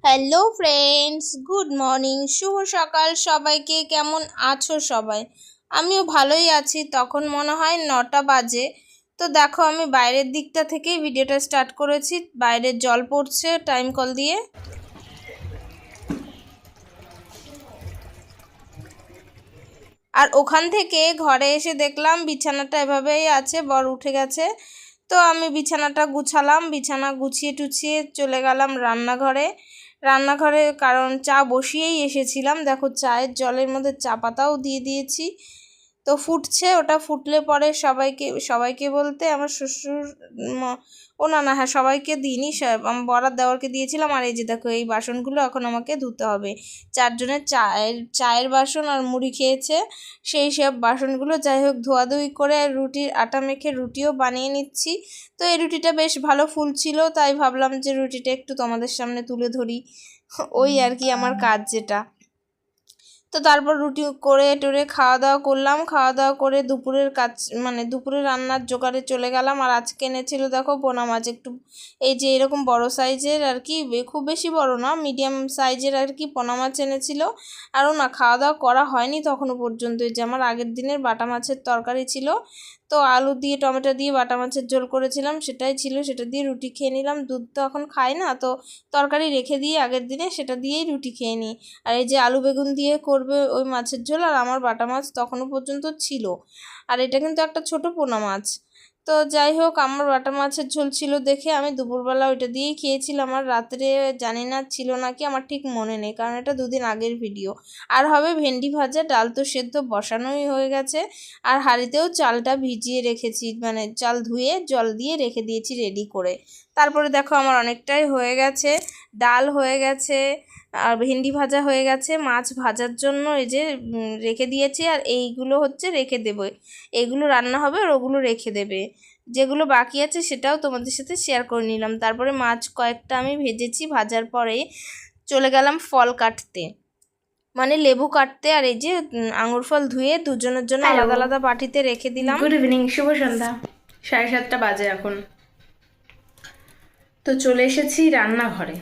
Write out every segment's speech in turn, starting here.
Hello friends, good morning, শুভ সকাল সবাইকে। কেমন আছো সবাই? আমিও ভালোই আছি। তখন মনে হয় 9টা বাজে। তো দেখো, আমি বাইরের দিকটা থেকেই ভিডিওটা স্টার্ট করেছি। বাইরের জল পড়ছে টাইম কল দিয়ে। আর ওখান থেকে ঘরে এসে দেখলাম বিছানাটা এভাবেই আছে, বর উঠে গেছে। তো আমি বিছানাটা গুছালাম, বিছানা গুছিয়ে টুছিয়ে চলে গেলাম রান্নাঘরে, কারণ চা বসিয়েই এসেছিলাম। দেখো, চায়ের জলের মধ্যে চা পাতাও দিয়ে দিয়েছি। তো ফুটছে, ওটা ফুটলে পরে সবাইকে বলতে আমার শ্বশুর না, হ্যাঁ, সবাইকে দিইনি, বরাত দেওয়ারকে দিয়েছিলাম। আর এই যে দেখো, এই বাসনগুলো এখন আমাকে ধুতে হবে। 4 জনের চায়ের বাসন আর মুড়ি খেয়েছে, সেই সব বাসনগুলো যাই হোক ধোয়াধুয়ি করে রুটির আটা মেখে রুটিও বানিয়ে নিচ্ছি। তো এই রুটিটা বেশ ভালো ফুলছিল, তাই ভাবলাম যে রুটিটা একটু তোমাদের সামনে তুলে ধরি। ওই আর কি আমার কাজ যেটা। তো তারপর রুটি করে টরে খাওয়া দাওয়া করলাম। খাওয়া দাওয়া করে দুপুরের কাজ দুপুরে রান্নার জোগাড়ে চলে গেলাম। আর আজকে এনেছিল দেখো পোনা মাছ, একটু এই যে এরকম বড় সাইজের আর কি, খুব বেশি বড় না, মিডিয়াম সাইজের আর কি পোনা মাছ এনেছিল। আরও না, খাওয়া দাওয়া করা হয়নি তখনও পর্যন্ত। যে আমার আগের দিনের বাটা মাছের তরকারি ছিল, তো আলু দিয়ে টমেটো দিয়ে বাটা মাছের ঝোল করেছিলাম, সেটাই ছিল, সেটা দিয়ে রুটি খেয়ে নিলাম। দুধ তো এখন খাই না, তো তরকারি রেখে দিয়ে আগের দিনে সেটা দিয়েই রুটি খেয়ে নিই। আর এই যে আলু বেগুন দিয়ে করবে ওই মাছের ঝোল, আর আমার বাটা মাছ তখনও পর্যন্ত ছিল। আর এটা কিন্তু একটা ছোট পোনা মাছ। তো যাই হোক, আমার বাটা মাছের ঝোল ছিল দেখে আমি দুপুরবেলা ওইটা দিয়েই খেয়েছিলাম। আর রাত্রে জানি না ছিল নাকি, আমার ঠিক মনে নেই, কারণ এটা 2 দিন আগের ভিডিও। আর হবে ভেন্ডি ভাজা, ডাল তো সেদ্ধ বসানোই হয়ে গেছে। আর হাঁড়িতেও চালটা ভিজিয়ে রেখেছি, চাল ধুয়ে জল দিয়ে রেখে দিয়েছি রেডি করে। তারপরে দেখো, আমার অনেকটাই হয়ে গেছে, ডাল হয়ে গেছে, আর ভেন্ডি ভাজা হয়ে গেছে। মাছ ভাজার জন্য এই যে রেখে দিয়েছি, আর এইগুলো হচ্ছে রেখে দেবে, এগুলো রান্না হবে আর ওগুলো রেখে দেবে। যেগুলো বাকি আছে সেটাও তোমাদের সাথে শেয়ার করে নিলাম। তারপরে মাছ কয়েকটা আমি ভেজেছি, ভাজার পরে চলে গেলাম ফল কাটতে, লেবু কাটতে। আর এই যে আঙুর ফল ধুয়ে দুজনের জন্য আলাদা আলাদা বাটিতে রেখে দিলাম। গুড ইভিনিং, শুভ সন্ধ্যা। 7:30 বাজে এখন। তো চলে এসেছি রান্নাঘরে,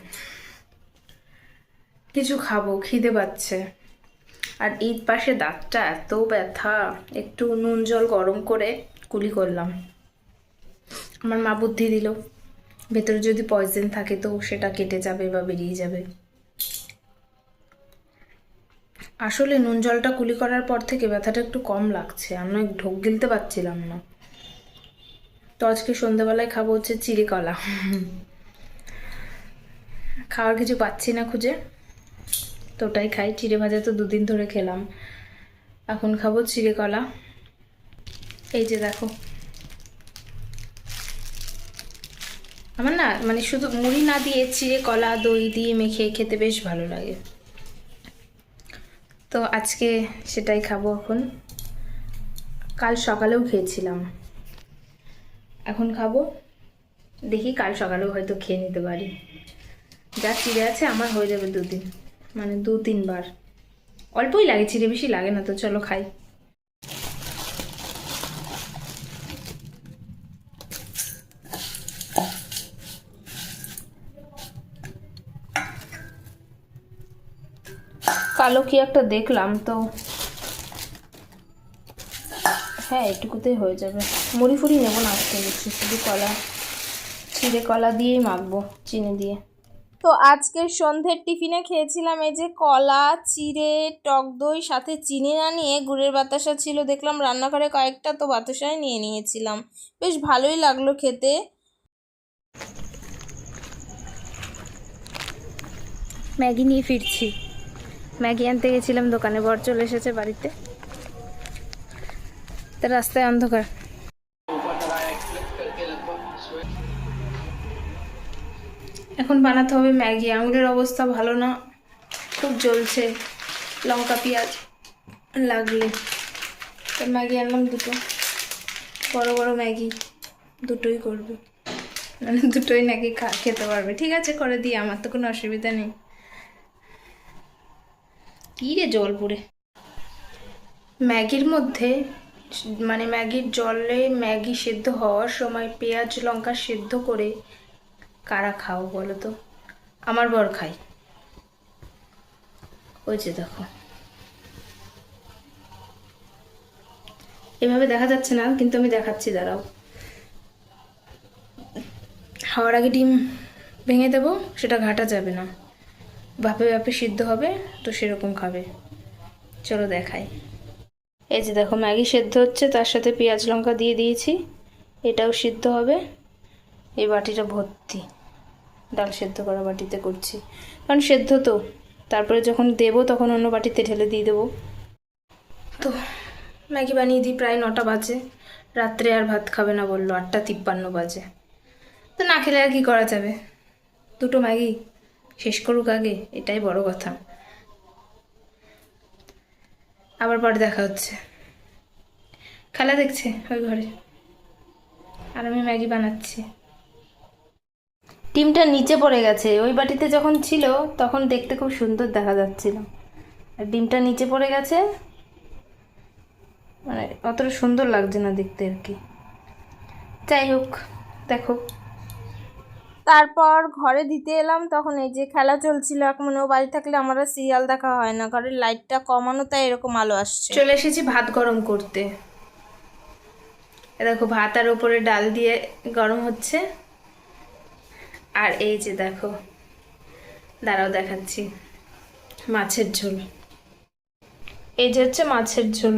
কিছু খাবো, খিদে পাচ্ছে। আর এই পাশে দাঁতটা এত ব্যথা, একটু নুন জল গরম করে কুলি করলাম। আমার মা বুদ্ধি দিল, ভেতরে যদি পয়জন থাকে তো সেটা কেটে যাবে বা বেরিয়ে যাবে। আসলে নুন জলটা কুলি করার পর থেকে ব্যথাটা একটু কম লাগছে, আমি ঢোক গিলতে পারছিলাম না। তো আজকে সন্ধ্যাবেলায় খাবো হচ্ছে চিড়ে কলা। খাওয়ার কিছু পাচ্ছি না খুঁজে, তো ওটাই খাই। চিড়ে ভাজা তো 2 দিন ধরে খেলাম, এখন খাবো চিড়ে কলা। এই যে দেখো, আমার না শুধু মুড়ি না দিয়ে চিড়ে কলা দই দিয়ে মেখে খেতে বেশ ভালো লাগে। তো আজকে সেটাই খাবো এখন। কাল সকালেও খেয়েছিলাম, এখন খাবো। দেখি কাল সকালেও হয়তো খেয়ে নিতে পারি। যা চিড়ে আছে আমার হয়ে যাবে 2 দিন, 2-3 বার। অল্পই লাগে চিড়ে, বেশি লাগে না। তো চলো খাই। কালো কি একটা দেখলাম, তো হ্যাঁ এটুকুতেই হয়ে যাবে। মুড়ি ফুড়ি নেবো না আজকে, দেখছি শুধু চিড়ে কলা দিয়েই মাখবো চিনি দিয়ে। তো আজকের সন্ধ্যের টিফিনে খেয়েছিলাম এই যে কলা, চিড়ে, টক দই, সাথে চিনি না নিয়ে গুড়ের বাতাসা ছিল দেখলাম রান্নাঘরে কয়েকটা, তো বাতাসাই নিয়ে নিয়েছিলাম। বেশ ভালোই লাগলো খেতে। ম্যাগি নিয়ে ফিরছি। ম্যাগি আনতে গেছিলাম দোকানে, বর চলে এসেছে বাড়িতে। তো রাস্তায় অন্ধকার। এখন বানাতে হবে ম্যাগি। আঙুলের অবস্থা ভালো না, খুব জ্বলছে, লঙ্কা পেঁয়াজ লাগলে। তো ম্যাগি আনলাম 2টো, বড় বড় ম্যাগি, 2টোই করবে, দুটোই নাকি খেতে পারবে। ঠিক আছে, করে দিই, আমার তো কোনো অসুবিধা নেই। কী রে জল পড়ে ম্যাগির মধ্যে, ম্যাগির জলে ম্যাগি সেদ্ধ হওয়ার সময় পেঁয়াজ লঙ্কা সেদ্ধ করে কারা খাও বলো তো? আমার বর খায়, ওই যে দেখো, এভাবে দেখা যাচ্ছে না কিন্তু আমি দেখাচ্ছি, দাঁড়াও। খাওয়ার আগে ডিম ভেঙে দেবো, সেটা ঘাটা যাবে না, ভাপে ভাপে সিদ্ধ হবে, তো সেরকম খাবে। চলো দেখাই। এই যে দেখো ম্যাগি সেদ্ধ হচ্ছে, তার সাথে পেঁয়াজ লঙ্কা দিয়ে দিয়েছি, এটাও সিদ্ধ হবে। এই বাটিটা ভর্তি ডাল সেদ্ধ করা বাটিতে করছি, কারণ সেদ্ধ তো, তারপরে যখন দেবো তখন অন্য বাটিতে ঢেলে দিয়ে দেবো। তো ম্যাগি বানিয়ে দিই, প্রায় 9টা বাজে, রাত্রে আর ভাত খাবে না বললো, 8:53 বাজে। তো না খেলে আর কি করা যাবে, দুটো ম্যাগি শেষ করুক আগে, এটাই বড় কথা। আবার পরে দেখা হচ্ছে। খেলা দেখছে ওই ঘরে, আর আমি ম্যাগি বানাচ্ছি। ডিমটা নিচে পড়ে গেছে, ওই বাটিতে যখন ছিল তখন দেখতে খুব সুন্দর দেখা যাচ্ছিল, আর ডিমটা নিচে পড়ে গেছে, মানে অতটা সুন্দর লাগছে না দেখতে আর কি। যাই হোক, দেখো। তারপর ঘরে দিতে এলাম, তখন এই যে খেলা চলছিল। এখন ও বাড়ি থাকলে আমার আর সিরিয়াল দেখা হয় না, ঘরের লাইটটা কমানো, তাই এরকম আলো আসছে। চলে এসেছি ভাত গরম করতে। দেখো ভাত আর উপরে ডাল দিয়ে গরম হচ্ছে, আর এই যে দেখো, দাঁড়াও দেখাচ্ছি, মাছের ঝোল। এই যে হচ্ছে মাছের ঝোল,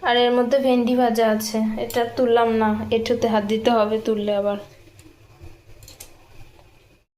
আর এর মধ্যে ভেন্ডি ভাজা আছে, এটা তুললাম না, এঁঠোতে হাত দিতে হবে তুললে আবার।